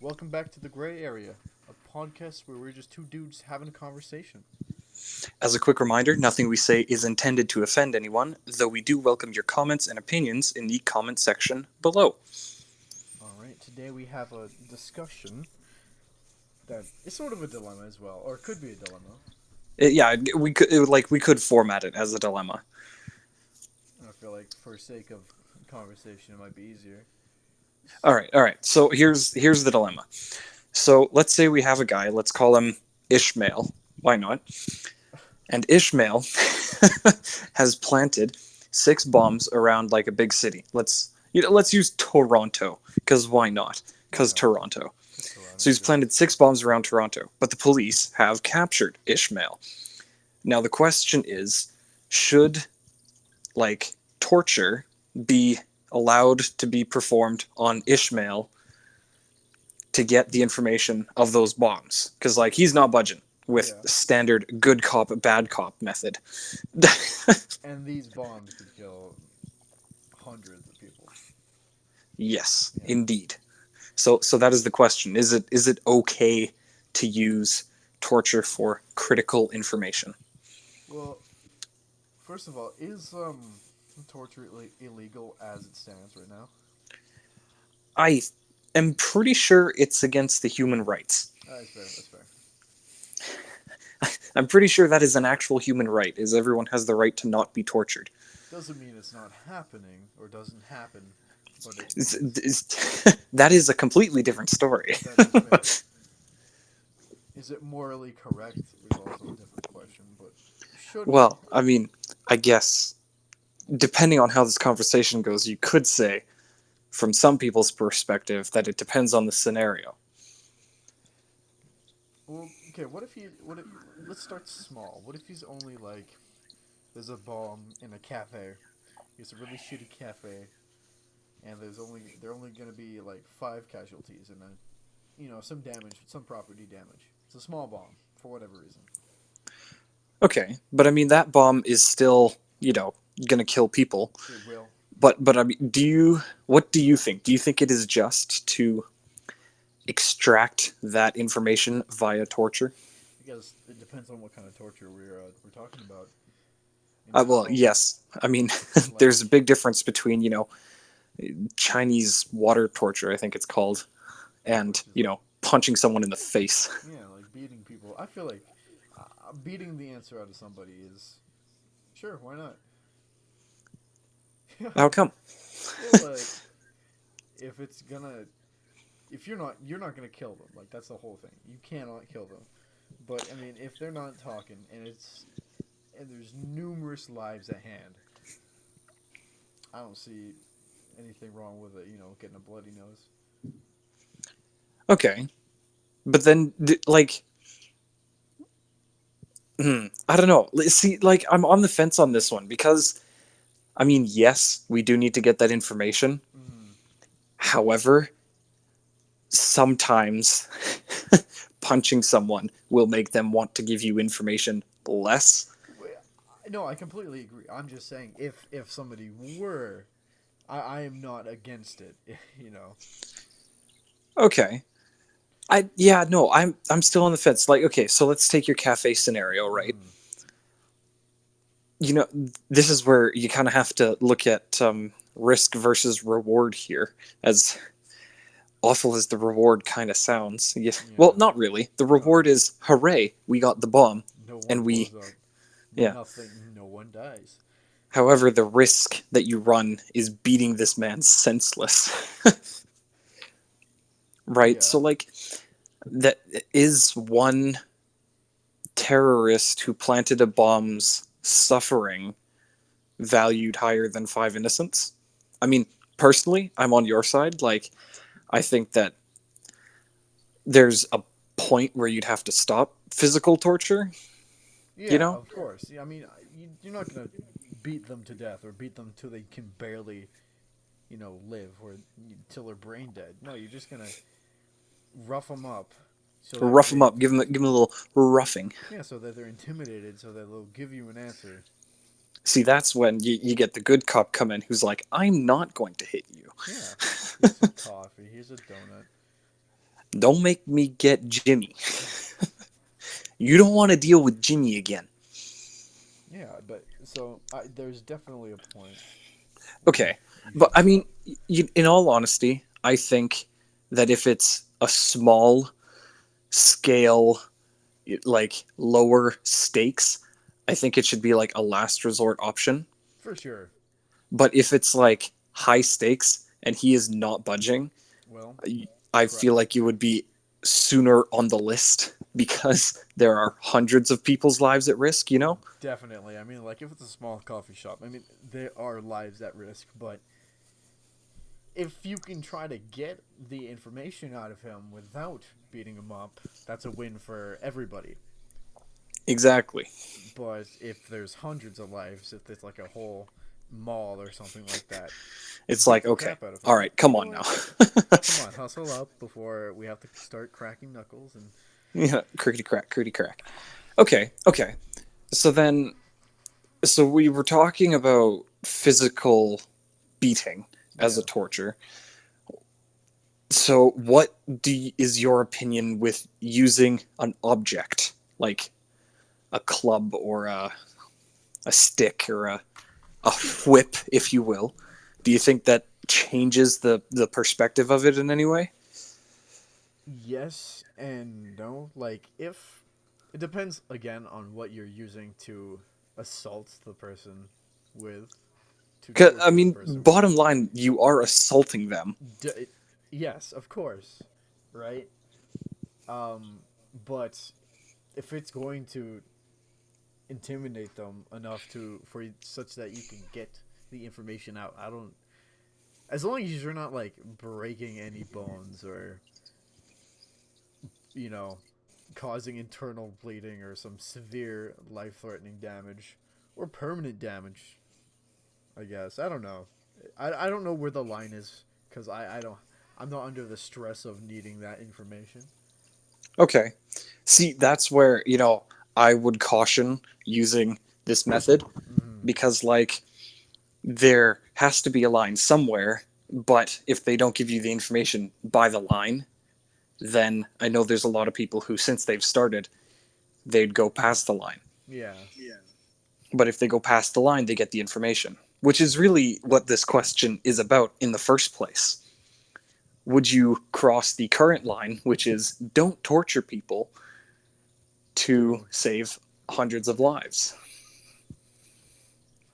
Welcome back to the Gray Area, a podcast where we're just two dudes having a conversation. As a quick reminder, nothing we say is intended to offend anyone, though we do welcome your comments and opinions in the comment section below. All right, today we have a discussion that is sort of a dilemma as well, or it could be a dilemma. Yeah, we could format it as a dilemma. I feel like for sake of conversation, it might be easier. All right. So here's the dilemma. So let's say we have a guy. Let's call him Ishmael. Why not? And Ishmael has planted 6 bombs around like a big city. Let's use Toronto because why not? Why Because not? Toronto. Because Toronto So he's planted exists. 6 bombs around Toronto, but the police have captured Ishmael. Now the question is, should like torture be allowed to be performed on Ishmael to get the information of those bombs? Because like he's not budging with Yeah, standard good cop bad cop method. and these bombs could kill hundreds of people. Yes, Yeah. indeed. So that is the question. Is it okay to use torture for critical information? Well, first of all, is torture illegal as it stands right now? I am pretty sure it's against the human rights. That's fair. That's fair. I'm pretty sure that is an actual human right, is everyone has the right to not be tortured. Doesn't mean it's not happening or doesn't happen, but it Is- is. that is a completely different story. That is fair. Is it morally correct? Is also a different question, but should it? Well, I mean, I guess, depending on how this conversation goes, you could say, from some people's perspective, that it depends on the scenario. Well, okay. What if he? What if? Let's start small. What if he's only like, there's a bomb in a cafe. It's a really shitty cafe, and they're only gonna be like 5 casualties and then, some damage, some property damage. It's a small bomb for whatever reason. Okay, but I mean, that bomb is still, gonna kill people. It will. But I mean, what do you think? Do you think it is just to extract that information via torture? I guess it depends on what kind of torture we're talking about and Well, how yes. I mean, like there's a big difference between, Chinese water torture, I think it's called, yeah, and, which is like punching someone in the face. yeah, like beating people. I feel like beating the answer out of somebody is sure. Why not? Yeah. How come? Well, like if it's gonna, if you're not gonna kill them. Like that's the whole thing. You cannot kill them. But I mean, if they're not talking and there's numerous lives at hand, I don't see anything wrong with it. Getting a bloody nose. Okay. But then, like, I don't know. See, like, I'm on the fence on this one because, I mean, yes, we do need to get that information. Mm-hmm. However, sometimes punching someone will make them want to give you information less. No, I completely agree. I'm just saying if somebody were, I am not against it. You know. Okay. Yeah, no, I'm still on the fence. Like, okay, so let's take your cafe scenario, right? Mm. You know, this is where you kind of have to look at risk versus reward here, as awful as the reward kind of sounds. Yeah, well, Yeah. not really. The No. reward is, hooray, we got the bomb, No one and we, blows up. yeah. Nothing. No one dies. However, the risk that you run is beating this man senseless, right? Yeah. So, like, that is one terrorist who planted a bomb's suffering valued higher than 5 innocents? I mean, personally, I'm on your side. Like, I think that there's a point where you'd have to stop physical torture, you Yeah. know? Of course. Yeah. I mean, you're not gonna beat them to death or beat them till they can barely, live or till they're brain dead. No, you're just gonna rough them up so that Rough them they up, give them a little roughing. yeah, so that they're intimidated, so that they'll give you an answer. See, that's when you get the good cop come in who's like, I'm not going to hit you. Yeah, here's some coffee. Here's a donut. Don't make me get Jimmy. You don't want to deal with Jimmy again. Yeah, but so there's definitely a point where Okay, you but should I mean, stop. in all honesty, I think that if it's a small scale, like lower stakes, I think it should be like a last resort option. For sure. But if it's like high stakes and he is not budging, Well, I cra- feel like you would be sooner on the list because there are hundreds of people's lives at risk, you know? definitely. I mean, like if it's a small coffee shop, I mean, there are lives at risk, but if you can try to get the information out of him without beating him up, that's a win for everybody. Exactly. But if there's hundreds of lives, if it's like a whole mall or something like that, It's beat like, the okay, crap out of all him. right, come You know on now. what? Come on, hustle up before we have to start cracking knuckles. And Yeah, crickety crack, crickety crack. Okay, okay. So then, so we were talking about physical beating as yeah, a torture. So, what is your opinion with using an object like a club or a stick or a whip, if you will? Do you think that changes the perspective of it in any way? yes and no. Like if it depends again on what you're using to assault the person with, to 'Cause, I torture the mean, person with. bottom line, you are assaulting them. D- yes, of course, right? Um, but if it's going to intimidate them enough to for such that you can get the information out, I don't. As long as you're not like breaking any bones or you know causing internal bleeding or some severe life-threatening damage or permanent damage, I guess. I don't know. I don't know where the line is because I don't. I'm not under the stress of needing that information. Okay. See, that's where, I would caution using this method Mm-hmm. because, like, there has to be a line somewhere, but if they don't give you the information by the line, then I know there's a lot of people who, since they've started, they'd go past the line. Yeah. But if they go past the line, they get the information, which is really what this question is about in the first place. Would you cross the current line, which is don't torture people to To save hundreds of lives?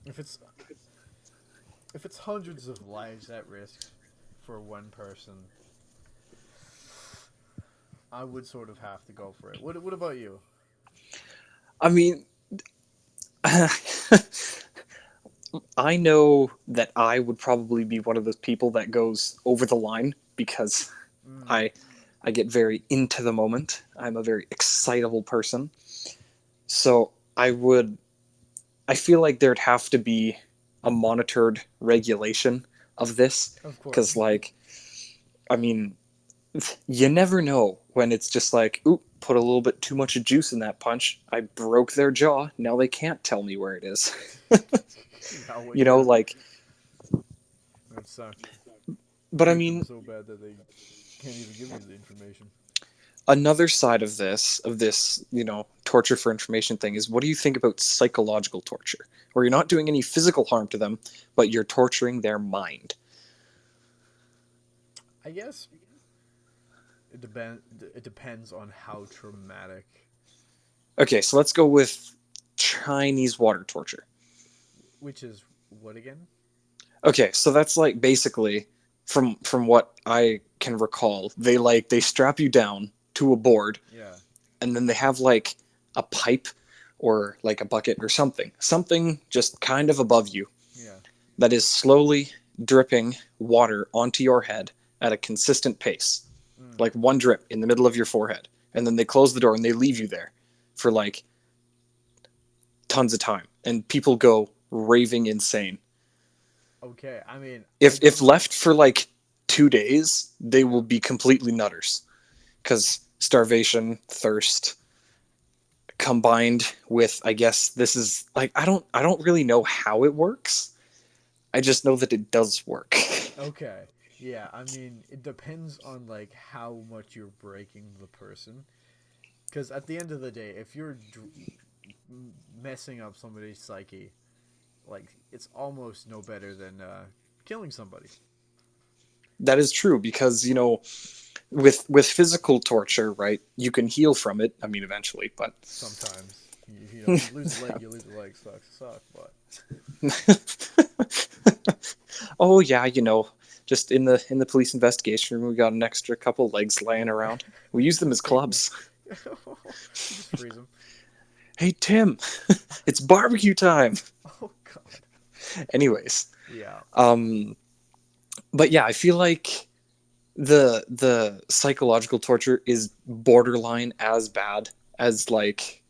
if it's if it's hundreds of lives at risk for one person, I would sort of have to go for it. What about you? I mean, I know that I would probably be one of those people that goes over the line because Mm, I I get very into the moment. I'm a very excitable person. So I feel like there'd have to be a monitored regulation of this of cuz course. like I mean, you never know when it's just like, oop, put a little bit too much juice in that punch. I broke their jaw. Now they can't tell me where it is. Now when you know, you're like that sucks. but I Hate them mean, so bad that they can't even give you the information. another side of this torture for information thing is, what do you think about psychological torture, where you're not doing any physical harm to them but you're torturing their mind? I guess it depends on how traumatic. Okay, so let's go with Chinese water torture. Which is what again? Okay, so that's like basically, from what I can recall, they strap you down to a board, Yeah. and then they have like a pipe or like a bucket or something just kind of above you Yeah. that is slowly dripping water onto your head at a consistent pace, Mm. like one drip in the middle of your forehead. And then they close the door and they leave you there for like tons of time. And people go raving insane. Okay. I mean, I If don't. left for like 2 days, they will be completely nutters because starvation, thirst, combined with, I guess this is like, I don't really know how it works. I just know that it does work. Okay. Yeah, I mean, it depends on like how much you're breaking the person. Because at the end of the day, if you're messing up somebody's psyche, like it's almost no better than killing somebody. That is true because, with physical torture, right? You can heal from it. I mean, eventually, but Sometimes, you lose a leg, you lose a leg, sucks. But oh yeah, just in the police investigation room, we got an extra couple legs laying around. We use them as just take one. clubs. You just freeze them. Hey Tim, it's barbecue time. Oh God. Anyways, Yeah. um, but yeah, I feel like the psychological torture is borderline as bad as like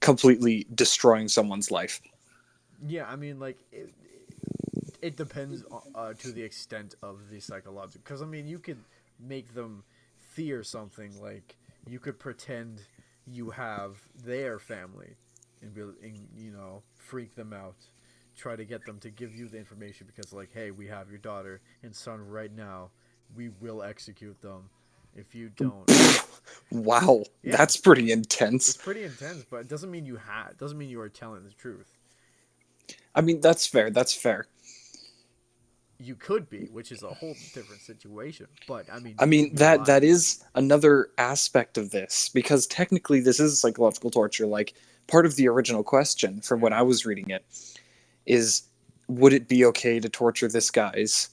completely destroying someone's life. Yeah, I mean, like it depends to the extent of the psychological. Because I mean, you could make them fear something. Like you could pretend you have their family, and freak them out, try to get them to give you the information because, like, hey, we have your daughter and son right now. We will execute them if you don't. Wow, Yeah, that's pretty intense. it's pretty intense, but it doesn't mean you had. Doesn't mean you are telling the truth. I mean, that's fair. That's fair. You could be, which is a whole different situation. But I mean, I you could mean be that lying. is another aspect of this because technically this is psychological torture. Like part of the original question from when Yeah. I was reading it is, would it be okay to torture this guy's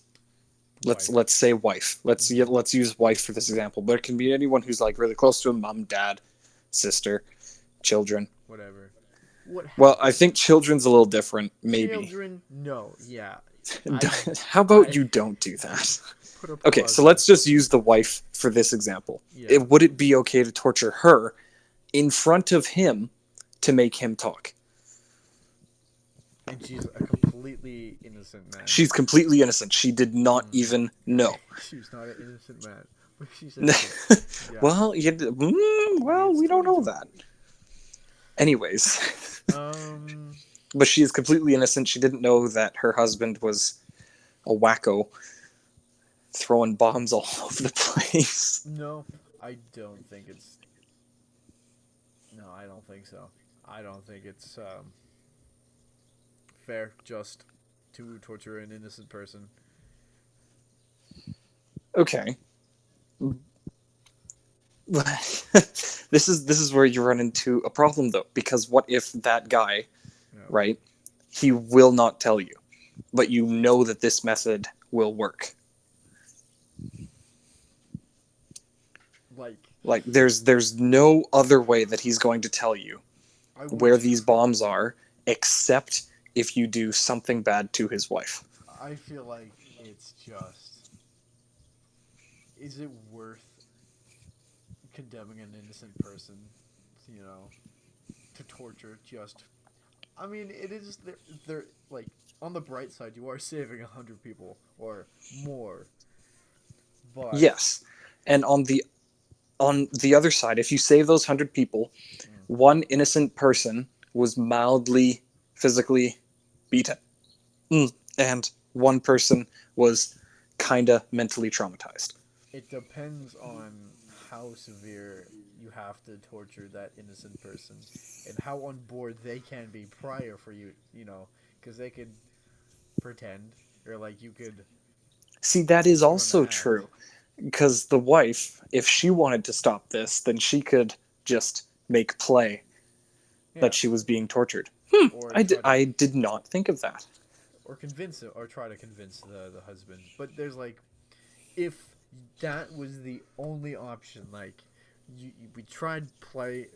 Wife. let's say wife. Hmm. Let's use wife for this example, but it can be anyone who's like really close to him, mom, dad, sister, children. Whatever. What Well, I happens? think children's a little different, maybe. Children? No. Yeah. I How about I you don't do that? put a Okay, pause so there. let's just use the wife for this example. Yeah. Would it be okay to torture her in front of him to make him talk? And she's a completely innocent man. She's completely innocent. She did not Mm. even know. She's not an innocent man, but she's innocent. Yeah. well, Maybe well, it's we don't know 2020. that. Anyways, Um. but she is completely innocent. She didn't know that her husband was a wacko throwing bombs all over the place. No, I don't think it's. No, I don't think so. I don't think it's fair just to torture an innocent person. Okay. this is where you run into a problem though, because what if that guy, No. right? He will not tell you, but you know that this method will work. Like Like there's no other way that he's going to tell you I would. where these bombs are except if you do something bad to his wife. I feel like it's just. Is it worth condemning an innocent person, you know, to torture just. I mean, it is. They're like on the bright side, you are saving 100 people or more, but Yes. And on the other side, if you save those 100 people, mm, one innocent person was mildly physically beaten. And one person was kind of mentally traumatized. it depends on how severe you have to torture that innocent person and how on board they can be prior for you, because they could pretend or like you could See, that is put on an also act true. Because the wife, if she wanted to stop this, then she could just make play yeah that she was being tortured. or I did, try to I did not think of that. or convince it or try to convince the husband. But there's like, if that was the only option, like we tried play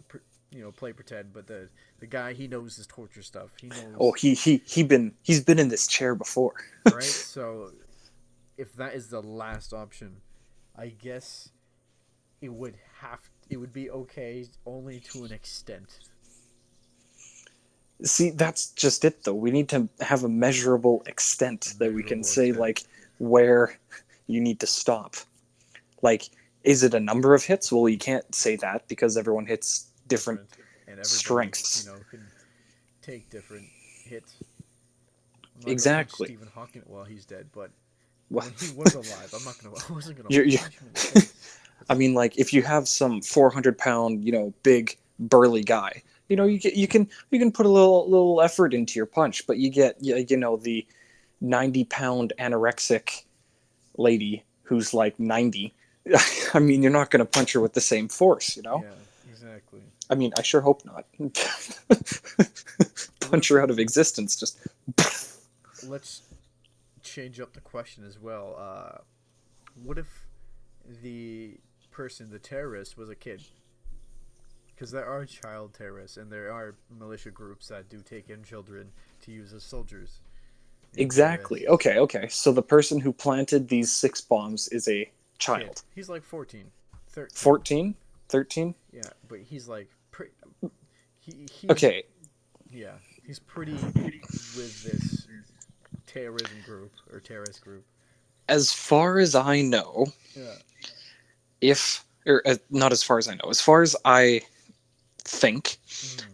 pretend, but the guy, he knows his torture stuff. He Oh, knows, he's been in this chair before. right? So if that is the last option, I guess it would be okay only to an extent. See, that's just it though. We need to have a measurable A extent that we can measurable say extent. like where you need to stop. Like, is it a number of hits? Well, you can't say that because everyone hits different Different, and everybody strengths. can take different hits. I'm not gonna punch Exactly. Stephen Hawking while he's dead, but Well, when he was alive. I wasn't gonna you punch him in the face. I mean, like if you have some 400 pound, big burly guy, Yeah. you can put a little effort into your punch, but you get the 90 pound anorexic lady who's like 90. I mean, you're not going to punch her with the same force. Yeah. Exactly. I mean, I sure hope not. But what Punch if her out of existence. Just let's change up the question as well. What if the person, the terrorist, was a kid? Because there are child terrorists, and there are militia groups that do take in children to use as soldiers and exactly. terrorists. Okay. So the person who planted these 6 bombs is a Kid. child. He's like 14, 13. 14, 13. Yeah, but he's like he's Okay, yeah, he's pretty with this terrorism group or terrorist group. as far as I know, Yeah. if or not as far as I know, as far as I think, Mm.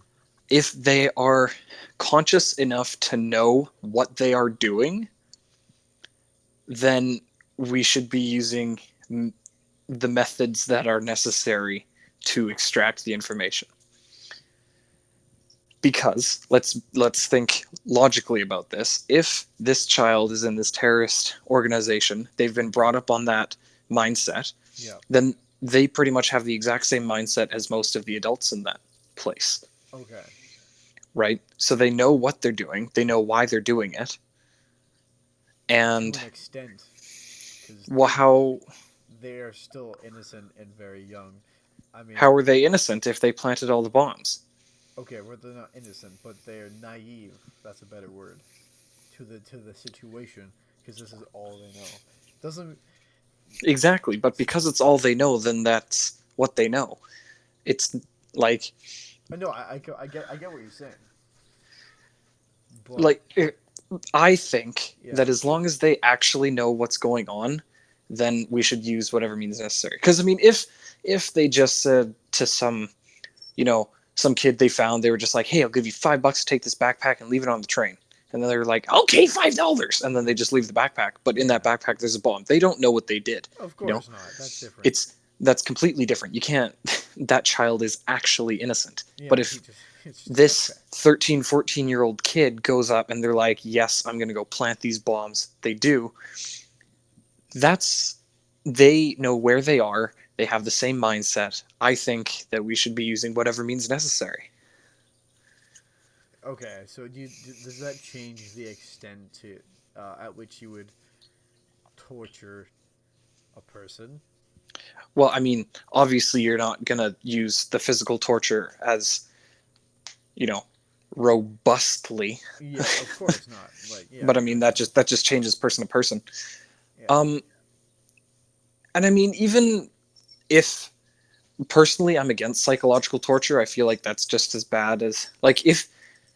if they are conscious enough to know what they are doing, then we should be using the methods that are necessary to extract the information. Because let's think logically about this. If this child is in this terrorist organization, they've been brought up on that mindset, Yeah. then they pretty much have the exact same mindset as most of the adults in that place, Okay. right? So they know what they're doing, they know why they're doing it, To and an extent, because how they are still innocent and very young. I how mean, are they innocent if they planted all the bombs? okay, well they're not innocent, but they're naive. That's a better word to the situation because this is all they know. Doesn't Exactly, but because it's all they know, then that's what they know. It's like no, I get what you're saying, but like I think yeah, that as long as they actually know what's going on, then we should use whatever means necessary. Because I mean, if they just said to some kid they found, they were just like, "Hey, I'll give you $5 to take this backpack and leave it on the train," and then they were like, "Okay, $5," and then they just leave the backpack. But in that yeah, backpack, there's a bomb. They don't know what they did. of You know, course not. That's different. it's that's completely different. You can't. That child is actually innocent. But Yeah, if it's just a this backpack. 13, 14-year-old kid goes up and they're like, yes, I'm going to go plant these bombs, they do, that's they know where they are, they have the same mindset. I think that we should be using whatever means necessary. Okay, so does that change the extent to at which you would torture a person? Well, I mean, obviously you're not going to use the physical torture as you know robustly. Yeah, of course not. Like, yeah, But I I get mean what you that just changes person to person. mean. Yeah. um and I mean, even if personally I'm against psychological torture, I feel like that's just as bad as, like, if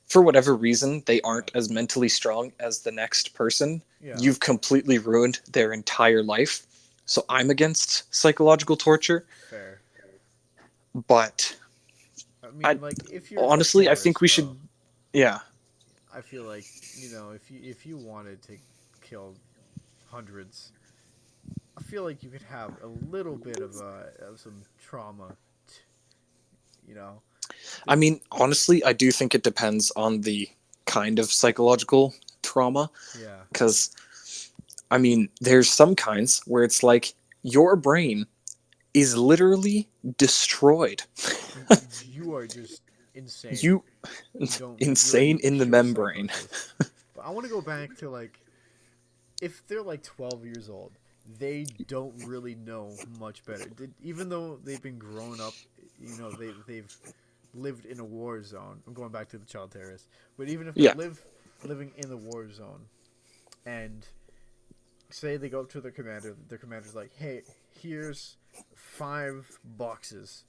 for whatever reason they Yeah. aren't as mentally strong as the next person, Yeah. you've completely ruined their entire life. So I'm against psychological torture. Fair. But I I mean, like if you're a honestly, I think terrorist, we though, should, yeah. I feel like if you wanted to kill hundreds, I feel like you could have a little bit of some trauma. You know. I It, mean, honestly, I do think it depends on the kind of psychological trauma. yeah. Because I mean, there's some kinds where it's like your brain is literally destroyed. You are just insane. You You don't. insane You're in the pure membrane. psychosis. But I want to go back to like if they're like 12 years old, they don't really know much better. Even though they've been grown up, they've lived in a war zone. I'm going back to the child terrorists, but even if they're Yeah. living in the war zone, and say they go up to their commander's like, "Hey, here's 5 boxes.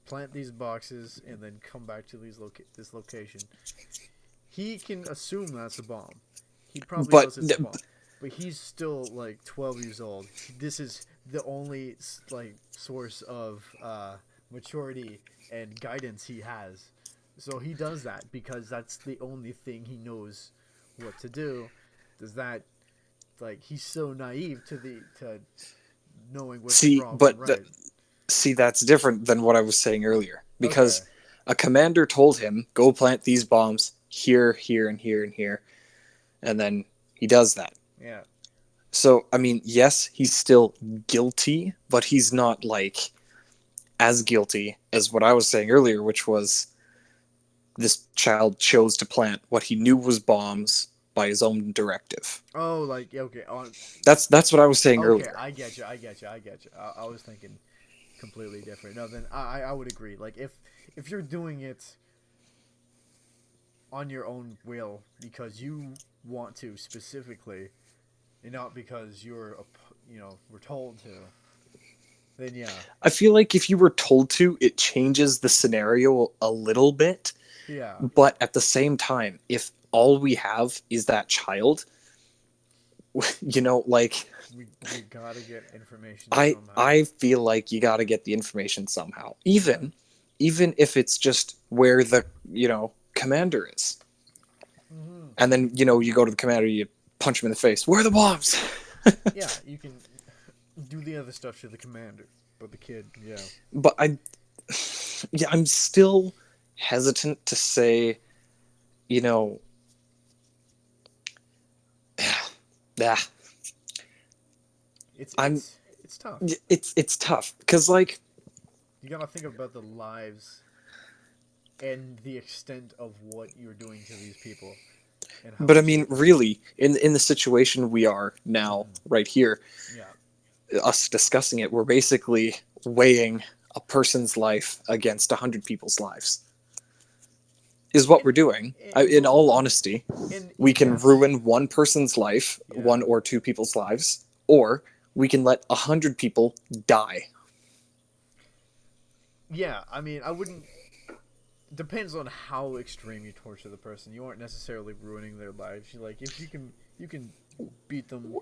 Plant these boxes, and then come back to this location." He can assume that's a bomb. He probably But knows it's a bomb, but he's still like 12 years old. This is the only like source of maturity and guidance he has. So he does that because that's the only thing he knows what to do. Does that like he's so naive to knowing what's See, wrong from but right. see, that's different than what I was saying earlier Okay. because a commander told him, "Go plant these bombs here, here, and here, and here," and then he does that. Yeah. So, I mean, yes, he's still guilty, but he's not like as guilty as what I was saying earlier, which was this child chose to plant what he knew was bombs by his own directive. Oh, like okay. On. That's what I was saying Okay, earlier. I get you. I get you. I get you. I was thinking completely different. No, then I would agree. Like if you're doing it on your own will because you want to specifically, and not because we're told to, then yeah, I feel like if you were told to, it changes the scenario a little bit, yeah. but at the same time, if all we have is that child, like We gotta get information I somehow. I feel like you got to get the information somehow. Yeah. Even if it's just where the, commander is. Hmm. And then, you go to the commander, you punch him in the face. Where are the bombs? Yeah, you can do the other stuff to the commander, but the kid, yeah. But I'm still hesitant to say, you know, yeah, It's I'm it's it's tough. it's tough because like, You gotta think about the lives and the extent of what you're doing to these people and how but I sick. mean, really, in the situation we are now, Mhm. right here, Yeah. us discussing it, we're basically weighing a person's life against 100 people's lives. Is what And, we're doing. and In but all honesty, and we can yes. ruin one person's life, Yeah. one or two people's lives, or we can let 100 people die. Yeah, I mean, I wouldn't. Depends on how extreme you torture the person. You aren't necessarily ruining their lives. Like if you can beat them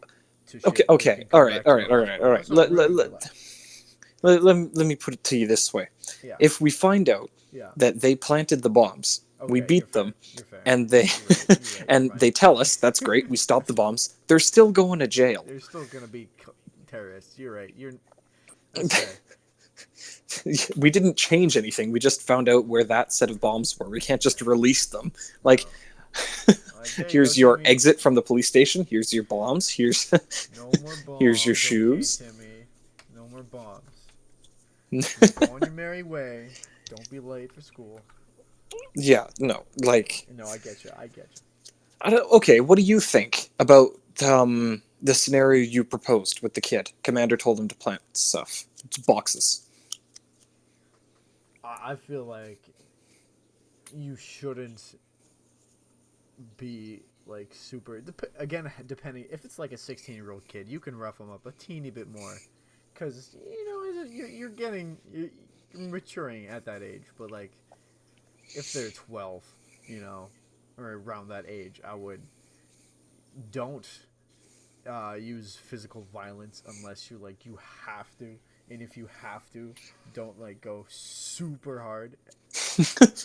to Okay, shit and they okay, can all come right, back all to the right, all right, all hospital. right. That's not ruining their life. Let me put it to you this way: Yeah. if we find out Yeah. that they planted the bombs, we Okay, you're beat fair. them, You're fair. and they You're right. You're right. You're and fine. they tell us that's great, we stopped the bombs, they're still going to jail. There's still gonna be terrorists. You're right. That's fair. We didn't change anything. We just found out where that set of bombs were. We can't just release them. Like, No. Like there you go, here's your Timmy. exit from the police station. Here's your bombs. Here's No more here's your bombs, okay, shoes. Timmy. No more bombs. Now go on your merry way. Don't be late for school. Yeah, no, like, No, I get you. I get you. I don't. Okay, what do you think about the scenario you proposed with the kid? Commander told him to plant stuff, boxes. I feel like you shouldn't be like super. Again, depending if it's like a 16-year-old kid, you can rough them up a teeny bit more, because you're getting you're maturing at that age. But like if they're 12, you know, or around that age, I would don't use physical violence unless you have to, and if you have to, don't like go super hard.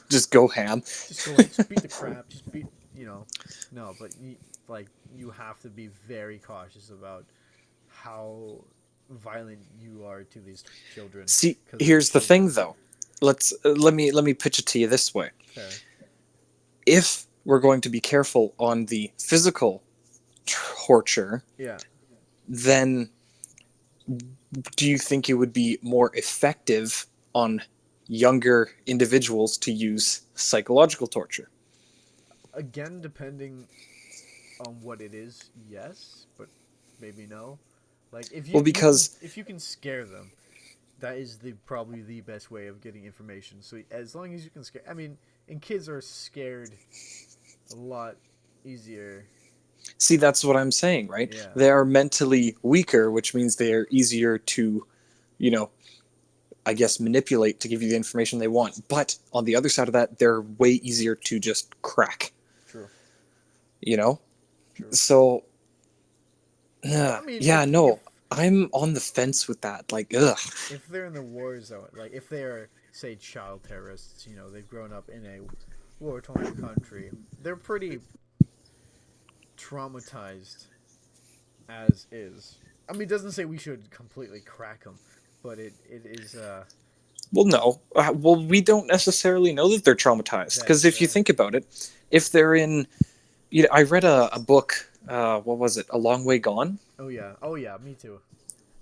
Just go ham. Just go ahead, just beat the crap, just beat you know, no, but like you have to be very cautious about how violent you are to these children See, because they're here's the children. thing, though. Let me pitch it to you this way. Fair. If we're going to be careful on the physical torture, Yeah. then do you think it would be more effective on younger individuals to use psychological torture? Again, depending on what it is, yes, but maybe no. Like if Well, because you can scare them, that is the probably the best way of getting information. So as long as you can scare, I mean, and kids are scared a lot easier. see, that's what I'm saying, right? Yeah. They are mentally weaker, which means they are easier to, you know, I guess manipulate to give you the information they want. But on the other side of that, they're way easier to just crack, True. you know? True. So, I mean, yeah, no, I'm on the fence with that. Like, ugh. if they're in the war zone, like if they are say child terrorists, they've grown up in a war-torn country, they're pretty traumatized as is. I mean, it doesn't say we should completely crack them, but it is Well, no. Well, we don't necessarily know that they're traumatized that because is if you fair. think about it, if they're in, I read a book. What was it? A Long Way Gone. Oh yeah, me too.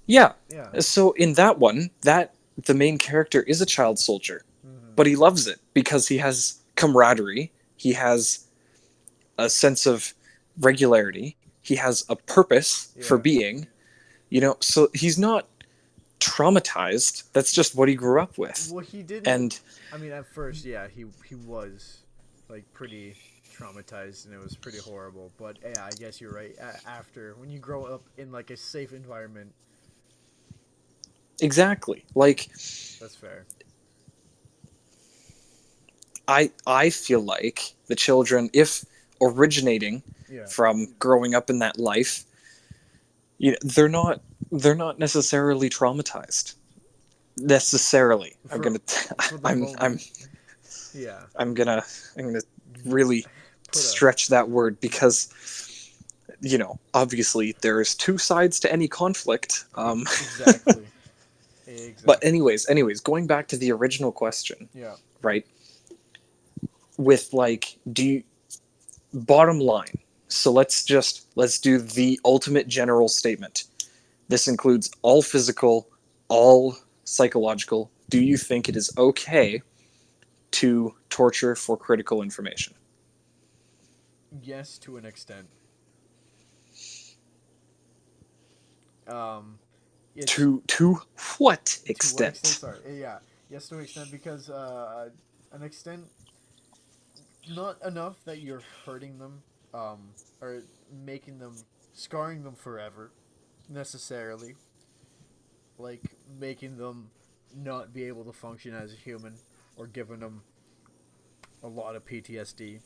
Yeah. Yeah. So in that one, that the main character is a child soldier, Hmm. but he loves it because he has camaraderie. He has a sense of regularity. He has a purpose for Yeah. being. So he's not traumatized. That's just what he grew up with. Well, he didn't. And I mean, at first, yeah, he was like pretty traumatized, and it was pretty horrible. But yeah, I guess you're right. After, when you grow up in like a safe environment, exactly. Like that's fair. I feel like the children, if originating Yeah. from growing up in that life, they're not necessarily traumatized. Necessarily. I'm For gonna for the I'm I'm moment, yeah. I'm gonna I'm gonna really Put a stretch that word because obviously there's two sides to any conflict. exactly, But exactly. anyways, going back to the original question, Yeah. right? With like, do you bottom line? So let's do the ultimate general statement. This includes all physical, all psychological. Do you think it is okay to torture for critical information? Yes, to an extent. Um, it's To what to what extent? extent? Sorry. Yeah. Yes, to an extent because an extent not enough that you're hurting them, or making them scarring them forever, necessarily. Like making them not be able to function as a human, or giving them a lot of PTSD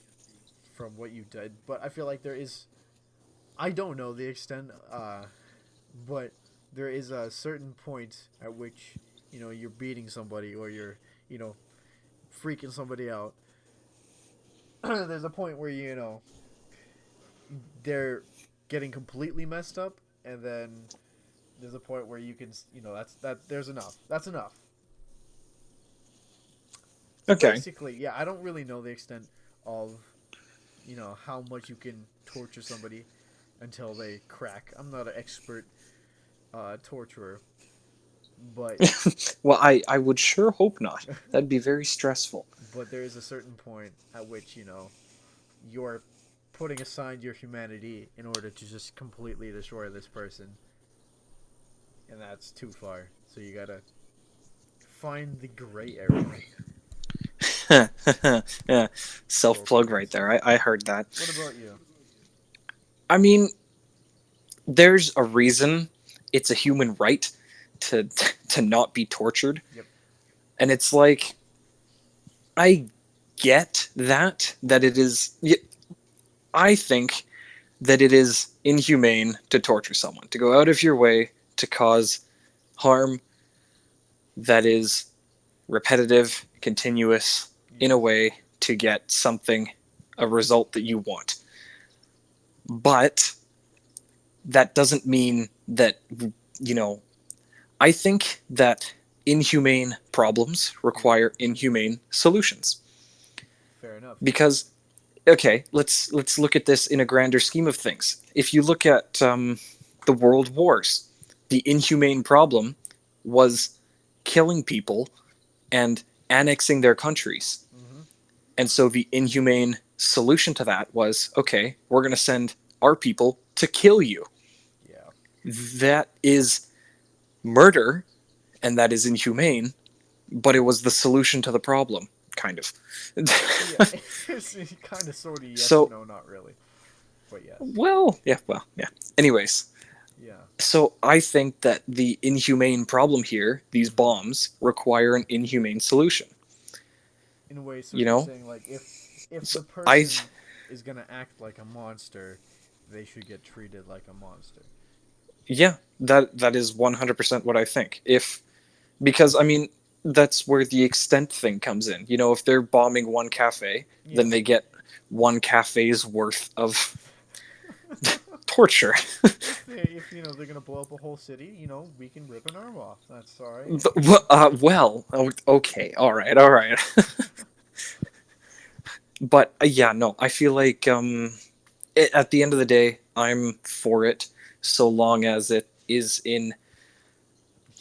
from what you did. But I feel like there is. I don't know the extent, but there is a certain point at which you're beating somebody, or you're you know freaking somebody out. There's a point where they're getting completely messed up, and then there's a point where you can that's there's enough. That's enough. So Okay. basically, yeah, I don't really know the extent of how much you can torture somebody until they crack. I'm not an expert torturer, but Well, I would sure hope not. That'd be very stressful. there is a certain point at which you're putting aside your humanity in order to just completely destroy this person, and that's too far. So you gotta find the gray area. Yeah, self Roll plug right quotes. there. I heard that. What about you? I mean, there's a reason it's a human right to to not be tortured, Yep. and it's like I get that it is. I think that it is inhumane to torture someone, to go out of your way to cause harm that is repetitive, continuous, in a Yes. way to get something, a result that you want. But that doesn't mean that, you know, I think that inhumane problems Yeah. require inhumane solutions. Fair enough. Because, okay, let's look at this in a grander scheme of things. If you look at the world wars, the inhumane problem was killing people and annexing their countries. Mm-hmm. And so the inhumane solution to that was, okay, we're going to send our people to kill you. Yeah. That is murder and that is inhumane, but it was the solution to the problem, kind of. Yeah. It's kind of, sort of, yes, So, no, not really, but yes. yeah. Anyways, Yeah. so I think that the inhumane problem here, these Mm-hmm. bombs, require an inhumane solution. In a way, so You you're know? saying like if So the I person is gonna act like a monster, they should get treated like a monster. yeah, that is 100% what I think. If because I mean that's where the extent thing comes in. If they're bombing one cafe, then Yeah. they get one cafe's worth of torture. If they're gonna blow up a whole city, we can rip an arm off. That's all right. Okay, all right. But yeah, no, I feel like at the end of the day, I'm for it, so long as it is in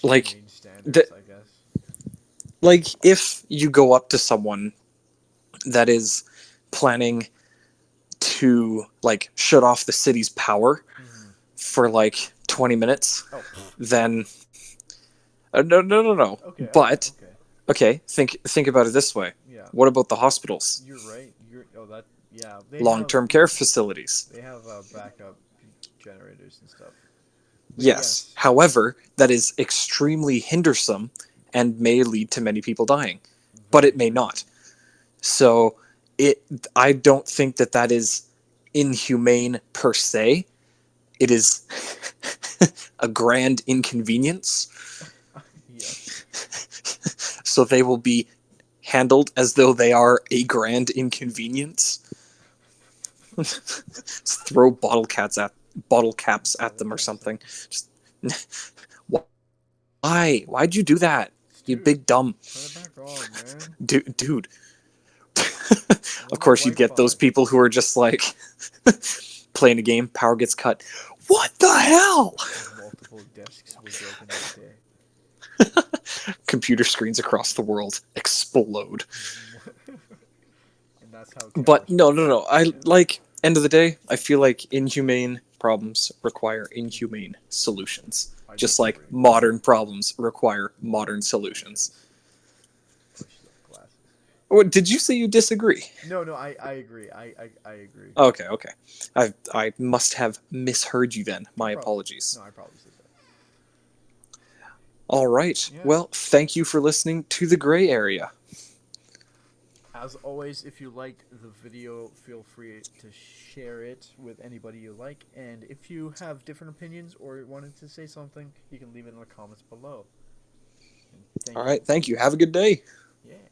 like Humane the standards, I guess. like if you go up to someone that is planning to like shut off the city's power Hmm. for like 20 minutes, Oh, then no. okay, okay, But okay. okay, think about it this way. Yeah, What about the hospitals, you're right. That. Yeah, long-term care facilities? they have backup generators and stuff. But Yes. yes, However, that is extremely hindersome and may lead to many people dying, but very it may true. not. So it I don't think that that is inhumane per se. It is a grand inconvenience. Yes. So they will be handled as though they are a grand inconvenience. Throw bottle caps at Bottle them or caps. something. Just why? Why'd you do that? You Dude, big dumb turn it back on, man. dude. I Of want my course, you get Wi-Fi. those people who are just like playing a game, power gets cut. What the hell? Multiple desks were broken that day. Computer screens across the world explode. And that's how But terrorists work. no. I Yeah, like end of the day, I feel like inhumane problems require inhumane solutions. I Just like disagree. modern problems require modern solutions. Push the glasses. What, did you say you disagree? No, I agree. I agree. Okay. I must have misheard you then. You My probably. apologies. No, I probably said that. All right. Yeah. Well, thank you for listening to The Gray Area. As always, if you liked the video, feel free to share it with anybody you like. And if you have different opinions or wanted to say something, you can leave it in the comments below. And thank All you. right. Thank you. Have a good day. Yeah.